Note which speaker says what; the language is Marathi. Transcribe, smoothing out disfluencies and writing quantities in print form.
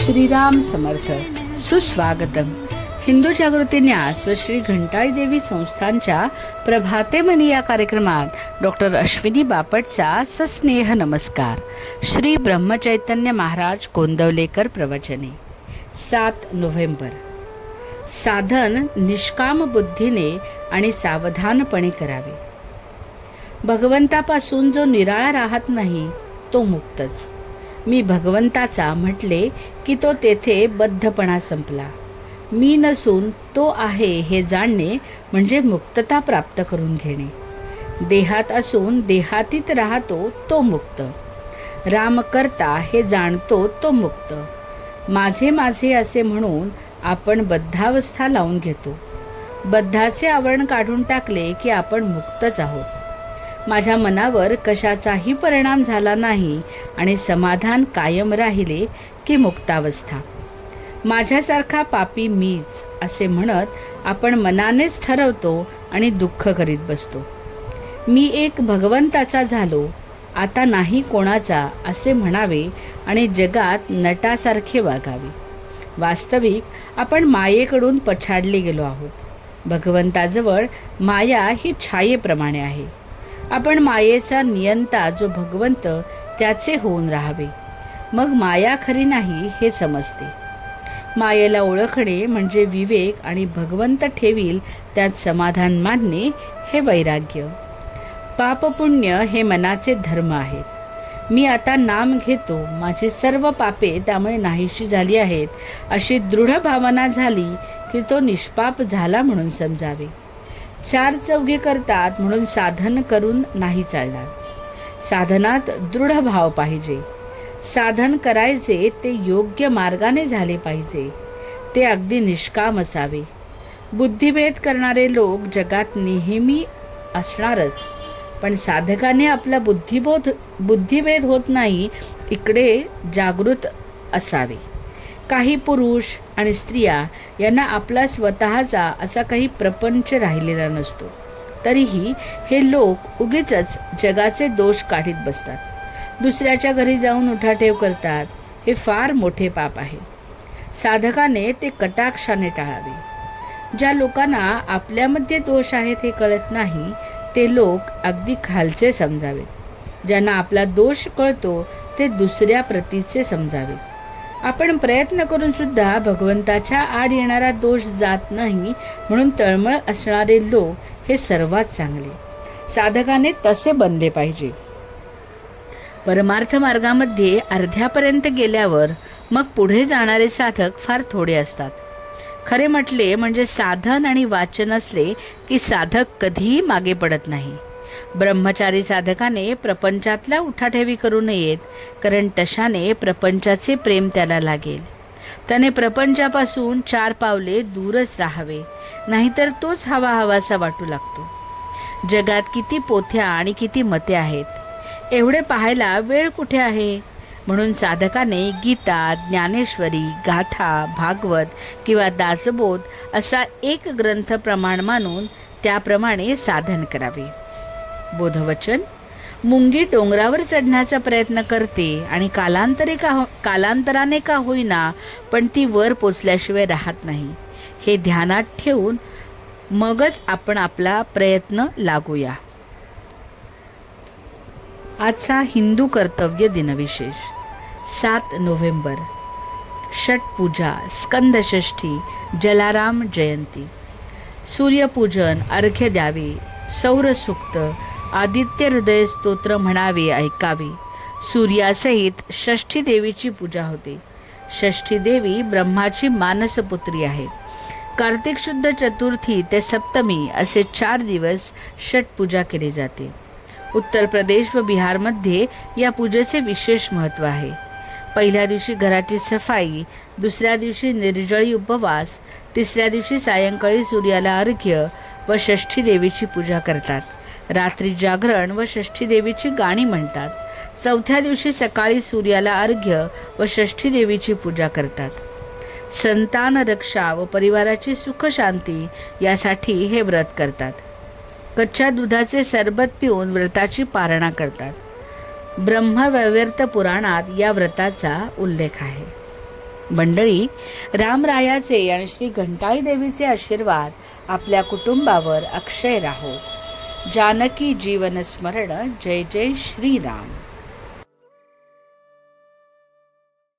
Speaker 1: श्रीराम समर्थ. सुस्वागतम. हिंदू जागृती न्यास व श्री घंटाळी देवी संस्थांच्या प्रभाते मनी या कार्यक्रमात डॉक्टर अश्विनी बापटचा सस्नेह नमस्कार. श्री ब्रह्मचैतन्य महाराज कोंदवलेकर प्रवचने. 7 नोव्हेंबर. साधन निष्काम बुद्धीने आणि सावधानपणे करावे. भगवंतापासून जो निराळा राहत नाही तो मुक्तच. मी भगवंताचा म्हटले की तो तेथे बद्धपणा संपला. मी नसून तो आहे हे जाणणे म्हणजे मुक्तता प्राप्त करून घेणे. देहात असून देहातीत राहतो तो मुक्त. राम करता हे जाणतो तो मुक्त. माझे माझे असे म्हणून आपण बद्धावस्था लावून घेतो. बद्धाचे आवरण काढून टाकले की आपण मुक्तच आहोत. माझ्या मनावर कशाचाही परिणाम झाला नाही आणि समाधान कायम राहिले की मुक्तावस्था. माझ्यासारखा पापी मीच असे म्हणत आपण मनानेच ठरवतो आणि दुःख करीत बसतो. मी एक भगवंताचा झालो, आता नाही कोणाचा असे म्हणावे आणि जगात नटासारखे वागावे. वास्तविक आपण मायेकडून पछाडले गेलो आहोत. भगवंताजवळ माया ही छायेप्रमाणे आहे. आपण मायेचा नियंता जो भगवंत त्याचे होऊन राहावे. मग माया खरी नाही हे समजते. मायेला ओळखणे म्हणजे विवेक आणि भगवंत ठेवील त्यात समाधान मानणे हे वैराग्य. पापपुण्य हे मनाचे धर्म आहेत. मी आता नाम घेतो, माझी सर्व पापे त्यामुळे नाहीशी झाली आहेत अशी दृढ भावना झाली की तो निष्पाप झाला म्हणून समजावे. 4 चौघे करतात म्हणून साधन करून नाही चालणार. साधनात दृढ भाव पाहिजे. साधन करायचे ते योग्य मार्गाने झाले पाहिजे. ते अगदी निष्काम असावे. बुद्धिभेद करणारे लोक जगात नेहमी असणारच, पण साधकाने आपला बुद्धिभेद होत नाही इकडे जागृत असावे. काही पुरुष आणि स्त्रिया यांना आपला स्वतःचा असा काही प्रपंच राहिलेला नसतो. तरीही हे लोक उगीचच जगाचे दोष काढीत बसतात. दुसऱ्याच्या घरी जाऊन उठाठेव करतात. हे फार मोठे पाप आहे. साधकाने ते कटाक्षाने टाळावे. ज्या लोकांना आपल्यामध्ये दोष आहेत हे कळत नाही ते लोक अगदी खालचे समजावेत. ज्यांना आपला दोष कळतो ते दुसऱ्या प्रतीचे समजावे. आपण प्रयत्न करून सुद्धा भगवंताच्या आड येणारा दोष जात नाही म्हणून तळमळ असणारे लोक हे सर्वात चांगले. साधकाने तसे बनले पाहिजे. परमार्थ मार्गामध्ये अर्ध्यापर्यंत गेल्यावर मग पुढे जाणारे साधक फार थोडे असतात. खरे म्हटले म्हणजे साधन आणि वाचन असले की साधक कधीही मागे पडत नाही. ब्रह्मचारी साधकाने प्रपंचातल्या उठाठेवी करू नयेत, कारण तशाने प्रपंचाचे प्रेम त्याला लागेल. त्याने प्रपंचापासून 4 पावले दूरच राहावे, नाहीतर तोच हवासा वाटू लागतो. जगात किती पोथ्या आणि किती मते आहेत, एवढे पाहायला वेळ कुठे आहे. म्हणून साधकाने गीता, ज्ञानेश्वरी, गाथा, भागवत किंवा दासबोध असा एक ग्रंथ प्रमाण मानून त्याप्रमाणे साधन करावे. बोधवचन. मुंगी डोंगरावर चढण्याचा प्रयत्न करते आणि कालांतराने का होईना पण ती वर पोचल्याशिवाय राहत नाही. हे ध्यानात ठेवून मगच आपण आपला प्रयत्न लागूया. आजचा हिंदू कर्तव्य दिनविशेष. 7 नोव्हेंबर. षटपूजा, स्कंदषष्ठी, जलाराम जयंती. सूर्यपूजन, अर्घ्य द्यावे, सौरसूक्त, आदित्य हृदय स्तोत्र म्हणावे ऐकावे. सूर्यासहित षष्ठी देवीची पूजा होते. षष्ठी देवी ब्रह्माची मानसपुत्री आहे. कार्तिक शुद्ध चतुर्थी ते सप्तमी असे 4 दिवस षटपूजा केली जाते. उत्तर प्रदेश व बिहारमध्ये या पूजेचे विशेष महत्त्व आहे. पहिल्या दिवशी घराची सफाई, दुसऱ्या दिवशी निर्जळी उपवास, तिसऱ्या दिवशी सायंकाळी सूर्याला अर्घ्य व षष्ठी देवीची पूजा करतात. रात्री जागरण व षष्ठी देवीची गाणी म्हणतात. चौथ्या दिवशी सकाळी सूर्याला अर्घ्य व षष्ठी देवीची पूजा करतात. संतान रक्षा व परिवाराची सुख शांती यासाठी हे व्रत करतात. कच्च्या दुधाचे सरबत पिऊन व्रताची पारणा करतात. ब्रह्मवैवर्त पुराणात या व्रताचा उल्लेख आहे. मंडळी, रामरायाचे आणि श्री घंटाई देवीचे आशीर्वाद आपल्या कुटुंबावर अक्षय राहो. जानकी जीवन स्मरण. जय जय श्रीराम.